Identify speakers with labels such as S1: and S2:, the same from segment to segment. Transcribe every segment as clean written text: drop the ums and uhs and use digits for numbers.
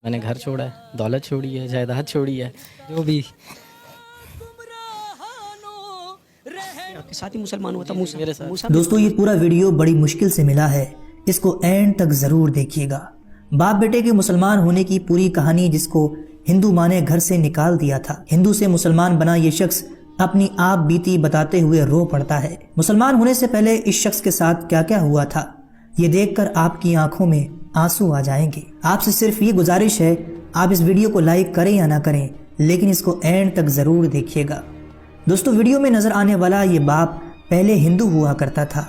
S1: میں نے گھر چھوڑا ہے, دولت چھوڑی ہے, جائیداد چھوڑی ہے, جو بھی
S2: آپ کے ساتھ ہی مسلمان ہوا تھا
S1: میرے ساتھ.
S2: موسیٰ
S3: دوستو یہ پورا ویڈیو بڑی مشکل سے ملا ہے, اس کو اینڈ تک ضرور دیکھیے گا. باپ بیٹے کے مسلمان ہونے کی پوری کہانی جس کو ہندو ماں نے گھر سے نکال دیا تھا. ہندو سے مسلمان بنا یہ شخص اپنی آپ بیتی بتاتے ہوئے رو پڑتا ہے. مسلمان ہونے سے پہلے اس شخص کے ساتھ کیا کیا ہوا تھا یہ دیکھ کر آپ کی آنکھوں میں آنسو آ جائیں گے. آپ سے صرف یہ گزارش ہے, آپ اس ویڈیو کو لائک کریں یا نہ کریں لیکن اس کو اینڈ تک ضرور دیکھیے گا. دوستو ویڈیو میں نظر آنے والا یہ باپ پہلے ہندو ہوا کرتا تھا,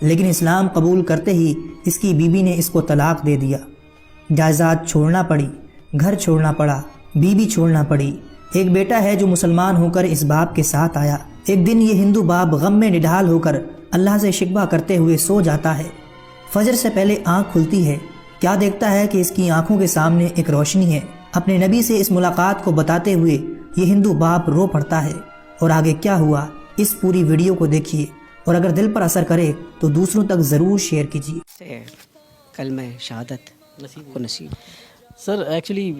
S3: لیکن اسلام قبول کرتے ہی اس کی بیوی نے اس کو طلاق دے دیا. جائیداد چھوڑنا پڑی, گھر چھوڑنا پڑا, بیوی چھوڑنا پڑی. ایک بیٹا ہے جو مسلمان ہو کر اس باپ کے ساتھ آیا. ایک دن یہ ہندو باپ غم میں نڈھال ہو کر اللہ سے شکوہ کرتے ہوئے سو جاتا ہے. فجر سے پہلے آنکھ کھلتی ہے, کیا دیکھتا ہے کہ اس کی آنکھوں کے سامنے ایک روشنی ہے. اپنے نبی سے اس ملاقات کو بتاتے ہوئے یہ ہندو باپ رو پڑتا ہے. اور آگے کیا ہوا اس پوری ویڈیو کو دیکھیے, اور اگر دل پر اثر کرے تو دوسروں تک ضرور شیئر کیجیے.
S2: سے کلمہ شہادت
S1: نصیب
S2: کو نصیب.
S1: سر ایکچولی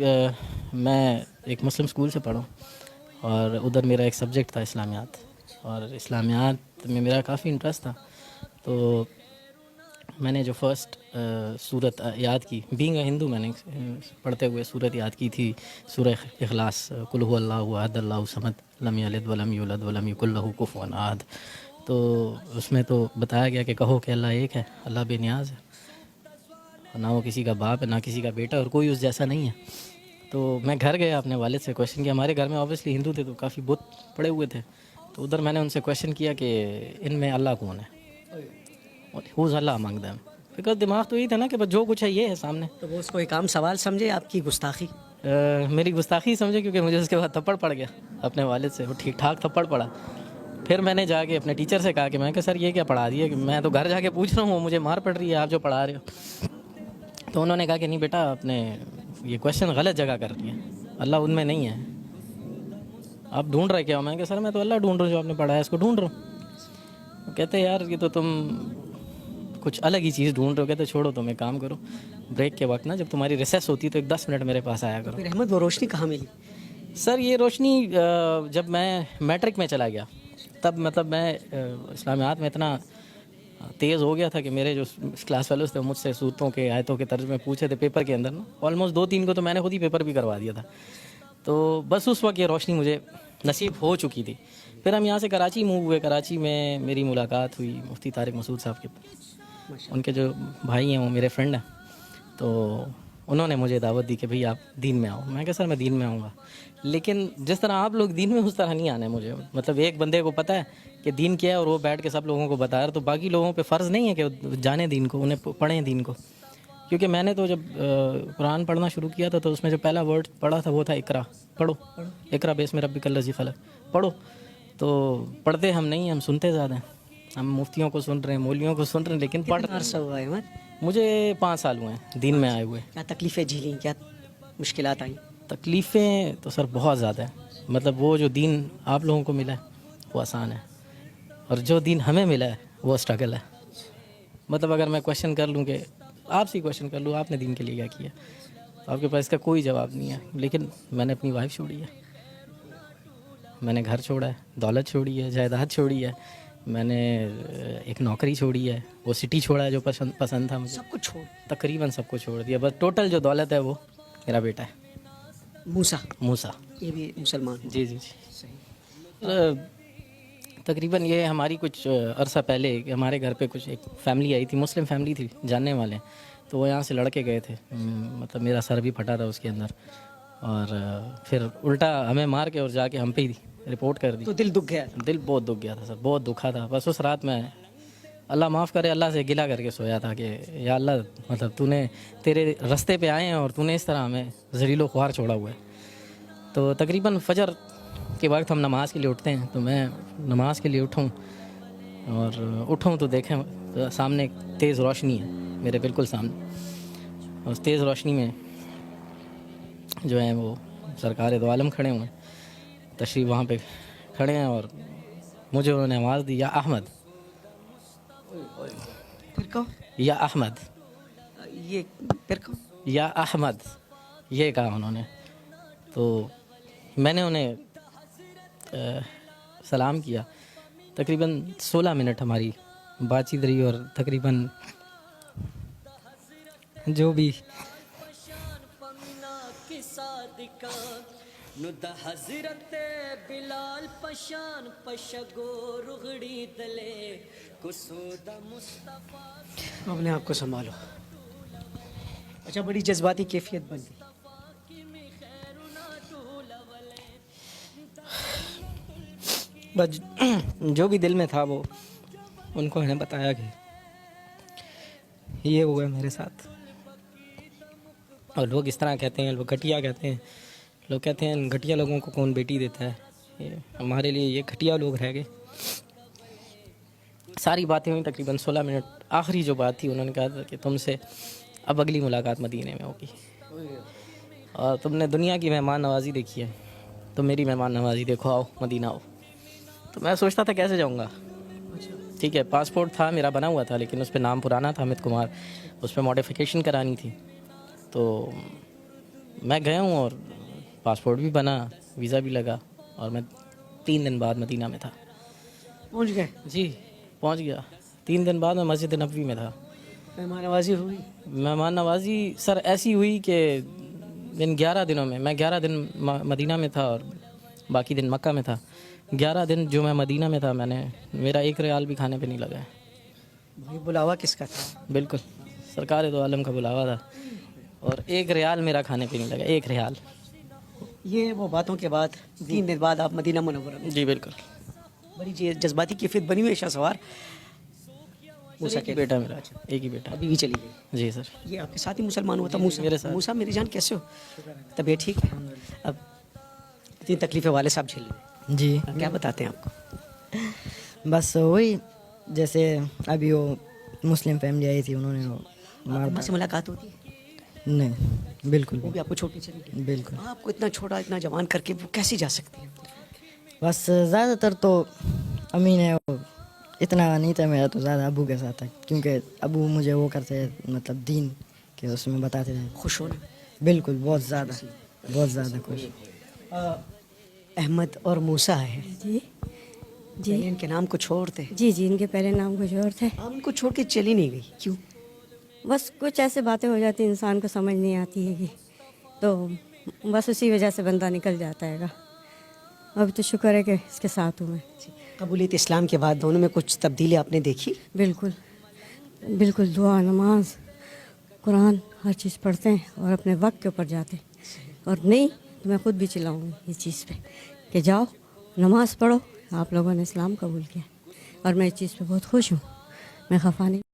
S1: میں ایک مسلم اسکول سے پڑھا ہوں اور ادھر میرا ایک سبجیکٹ تھا اسلامیات, اور اسلامیات میں میرا کافی انٹرسٹ تھا. تو میں نے جو فرسٹ سورت یاد کی, بینگ اے ہندو, میں نے پڑھتے ہوئے سورت یاد کی تھی, سورہ اخلاص, قل هو اللہ احد اللہ الصمد لم یلد ولم یولد ولم یکن لہ کفوا احد. تو اس میں تو بتایا گیا کہ کہو کہ اللہ ایک ہے, اللہ بے نیاز ہے, نہ وہ کسی کا باپ ہے نہ کسی کا بیٹا, اور کوئی اس جیسا نہیں ہے. تو میں گھر گیا, اپنے والد سے کویشچن کیا. ہمارے گھر میں اوبیسلی ہندو تھے تو کافی بت پڑے ہوئے تھے, تو ادھر میں نے ان سے کویشچن کیا کہ ان میں اللہ کون ہے, who's Allah among them. Because دماغ تو یہی تھا نا کہ بس جو کچھ ہے یہ ہے سامنے.
S2: تو وہ اس کو ایک عام سوال سمجھے, آپ کی گستاخی.
S1: میری گستاخی سمجھے, کیونکہ مجھے اس کے بعد تھپڑ پڑ گیا اپنے والد سے, وہ ٹھیک ٹھاک تھپڑ پڑا. پھر میں نے جا کے اپنے ٹیچر سے کہا کہ میں کہ سر یہ کیا پڑھا دیا, کہ میں تو گھر جا کے پوچھ رہا ہوں, مجھے مار پڑ رہی ہے آپ جو پڑھا رہے ہو. تو انہوں نے کہا کہ نہیں بیٹا, آپ نے یہ کویشچن غلط جگہ کر دیا, اللہ ان میں نہیں ہے, آپ ڈھونڈ رہے کیا ہو. میں کہ سر میں تو اللہ ڈھونڈ رہا ہوں, جو آپ نے پڑھا ہے اس کو ڈھونڈ رہا ہوں. کہتے یار یہ تو تم کچھ الگ ہی چیز ڈھونڈ رہے ہو. کہتے چھوڑو, تم ایک کام کرو, بریک کے وقت نا جب تمہاری ریسیس ہوتی ہے تو ایک 10 منٹ میرے پاس آیا کرو.
S2: پھر احمد وہ روشنی کہاں ملی؟
S1: سر یہ روشنی جب میں میٹرک میں چلا گیا تب مطلب میں اسلامیات میں اتنا تیز ہو گیا تھا کہ میرے جو کلاس فیلوز تھے مجھ سے صورتوں کے آیتوں کے ترجمے پوچھے تھے پیپر کے اندر نا, آلموسٹ 2-3 کو تو میں نے خود ہی پیپر بھی کروا دیا تھا. تو بس اس وقت یہ روشنی مجھے نصیب ہو چکی تھی. پھر ہم یہاں سے کراچی موو ہوئے. کراچی میں میری ملاقات ہوئی مفتی طارق مسعود صاحب کے, ان کے جو بھائی ہیں وہ میرے فرینڈ ہیں. تو انہوں نے مجھے دعوت دی کہ بھئی آپ دین میں آؤ. میں کہا سر میں دین میں آؤں گا, لیکن جس طرح آپ لوگ دین میں اس طرح نہیں آنا ہے مجھے. مطلب ایک بندے کو پتہ ہے کہ دین کیا ہے اور وہ بیٹھ کے سب لوگوں کو بتا رہا, تو باقی لوگوں پہ فرض نہیں ہے کہ جانیں دین کو, انہیں پڑھیں دین کو. کیونکہ میں نے تو جب قرآن پڑھنا شروع کیا تھا تو اس میں جو پہلا ورڈ پڑھا تھا وہ تھا اقرا, پڑھو, اقرا باسم ربک الذی خلق, پڑھو. تو پڑھتے ہم نہیں ہیں, ہم سنتے زیادہ ہیں. ہم مفتیوں کو سن رہے ہیں, مولویوں کو سن رہے ہیں, لیکن پڑھ
S2: کتنا عرصہ ہوا ہے احمد؟
S1: مجھے 5 سال ہوئے ہیں دین میں آئے ہوئے.
S2: کیا تکلیفیں جھیلیں, کیا مشکلات آئیں؟
S1: تکلیفیں تو سر بہت زیادہ ہیں. مطلب وہ جو دین آپ لوگوں کو ملا ہے وہ آسان ہے, اور جو دین ہمیں ملا ہے وہ اسٹرگل ہے. مطلب اگر میں کویشچن کر لوں کہ آپ سے ہی کویشچن کر لوں آپ نے دین کے لیے کیا کیا, تو آپ کے پاس اس کا کوئی جواب نہیں ہے. لیکن میں نے اپنی وائف چھوڑی ہے, میں نے گھر چھوڑا ہے, دولت چھوڑی ہے, جائیداد چھوڑی ہے, میں نے ایک نوکری چھوڑی ہے, وہ سٹی چھوڑا ہے جو پسند تھا مجھے,
S2: سب کچھ چھوڑ.
S1: تقریباً سب کچھ چھوڑ دیا. بس ٹوٹل جو دولت ہے وہ میرا بیٹا ہے
S2: موسیٰ,
S1: موسیٰ.
S2: یہ بھی مسلمان.
S1: جی جی جی.
S2: صحیح.
S1: تقریباً یہ ہماری کچھ عرصہ پہلے ہمارے گھر پہ کچھ ایک فیملی آئی تھی, مسلم فیملی تھی, جاننے والے, تو وہ یہاں سے لڑکے گئے تھے. مطلب میرا سر بھی پھٹا تھا اس کے اندر, اور پھر الٹا ہمیں مار کے اور جا کے ہم پہ ہی رپورٹ کر دی.
S2: تو دل دکھ گیا؟
S1: دل بہت دکھ گیا تھا سر, بہت دکھا تھا. بس اس رات میں اللہ معاف کرے, اللہ سے گلہ کر کے سویا تھا کہ یا اللہ, مطلب تو نے تیرے رستے پہ آئے ہیں اور تو نے اس طرح ہمیں ذلیل و خوار چھوڑا ہوا ہے. تو تقریباً فجر کے وقت ہم نماز کے لیے اٹھتے ہیں, تو میں نماز کے لیے اٹھوں اور اٹھوں تو دیکھیں سامنے ایک تیز روشنی ہے میرے بالکل سامنے. اس تیز روشنی میں جو ہیں وہ سرکار دو عالم کھڑے ہوئے ہیں, تشریف وہاں پہ کھڑے ہیں, اور مجھے انہوں نے آواز دی, یا احمد,
S2: پھر کہو
S1: یا احمد,
S2: یہ, پھر کہو
S1: یا احمد. یہ کہا انہوں نے. تو میں نے انہیں سلام کیا. تقریباً 16 منٹ ہماری بات چیت رہی اور تقریباً جو بھی
S2: حضرت بلال پشان پشگو رغڑی دلے کسودہ مصطفیٰ. اپنے آپ کو سنبھالو. اچھا بڑی جذباتی کیفیت بن گئی.
S1: بس جو بھی دل میں تھا وہ ان کو میں نے بتایا کہ یہ ہوا ہے میرے ساتھ. اور لوگ اس طرح کہتے ہیں, لوگ گھٹیا کہتے ہیں, لوگ کہتے ہیں گھٹیا لوگوں کو کون بیٹی دیتا ہے. ہمارے لیے یہ گھٹیا لوگ رہ گئے. ساری باتیں ہوئیں تقریباً 16 منٹ. آخری جو بات تھی انہوں نے کہا تھا کہ تم سے اب اگلی ملاقات مدینے میں ہوگی, اور تم نے دنیا کی مہمان نوازی دیکھی ہے, تو میری مہمان نوازی دیکھو, آؤ مدینہ آؤ. تو میں سوچتا تھا کیسے جاؤں گا. ٹھیک ہے, پاسپورٹ تھا میرا بنا ہوا تھا, لیکن اس پہ نام پرانا تھا امیت کمار, اس پہ ماڈیفیکیشن کرانی تھی. تو میں گیا ہوں اور پاسپورٹ بھی بنا, ویزا بھی لگا, اور میں 3 دن بعد مدینہ میں تھا.
S2: پہنچ گئے؟
S1: جی پہنچ گیا. 3 دن بعد میں مسجد نبوی میں تھا.
S2: مہمان نوازی ہوئی؟
S1: مہمان نوازی سر ایسی ہوئی کہ ان 11 دنوں میں 11 دن مدینہ میں تھا اور باقی دن مکہ میں تھا. 11 دن جو میں مدینہ میں تھا, میرا 1 ریال بھی کھانے پہ نہیں لگا ہے.
S2: بھائی بلاوا کس کا تھا؟
S1: بالکل سرکار دو عالم کا بلاوا تھا, اور 1 ریال میرا کھانے پہ نہیں لگا, 1 ریال.
S2: یہ وہ باتوں کے بعد 3 دن بعد آپ مدینہ منورہ میں.
S1: جی بالکل.
S2: بڑی جذباتی کیفیت بنی ہوئی ہے شاہ سوار. موسیٰ کے
S1: بیٹا میرا, ایک ہی بیٹا.
S2: ابھی بھی چلی گئی.
S1: جی سر.
S2: یہ آپ کے ساتھ ہی مسلمان ہوا تھا موسیٰ؟
S1: میرے ساتھ.
S2: موسیٰ میری جان کیسے ہو؟ طبیعت ٹھیک ہے؟ اب اتنی تکلیفیں والد صاحب جھیل رہے
S4: جی
S2: ہیں, کیا بتاتے ہیں آپ کو؟
S4: بس وہی جیسے ابھی وہ مسلم فیملی آئی تھی, انہوں نے وہ
S2: ماں سے ملاقات ہوتی ہے؟
S4: نہیں بالکل
S2: وہ بھی آپ کو چھوٹی چلی گئی؟
S4: بالکل.
S2: آپ کو اتنا چھوٹا اتنا جوان کر کے وہ کیسے جا سکتی ہے؟
S4: بس زیادہ تر تو امی نے اتنا نہیں تھا میرا, تو زیادہ ابو کے ساتھ تھا, کیونکہ ابو مجھے وہ کرتے مطلب دین کے اس میں بتاتے تھے.
S2: خوش ہونا؟
S4: بالکل, بہت زیادہ خوش.
S2: احمد اور موسیٰ ہے.
S5: جی جی
S2: ان کے نام کو چھوڑتے.
S5: جی ان کے پہلے نام کچھ اور تھے.
S2: آپ ان کو چھوڑ کے چلی نہیں گئی, کیوں؟
S5: بس کچھ ایسے باتیں ہو جاتی ہیں انسان کو سمجھ نہیں آتی ہے, تو بس اسی وجہ سے بندہ نکل جاتا ہے گا. ابھی تو شکر ہے کہ اس کے ساتھ ہوں میں.
S2: قبولیت اسلام کے بعد دونوں میں کچھ تبدیلی آپ نے دیکھی؟
S5: بالکل دعا نماز قرآن ہر چیز پڑھتے ہیں اور اپنے وقت کے اوپر جاتے ہیں. اور نہیں تو میں خود بھی چلاؤں گی اس چیز پہ کہ جاؤ نماز پڑھو. آپ لوگوں نے اسلام قبول کیا اور میں اس چیز پہ بہت خوش ہوں. میں خفا نہیں.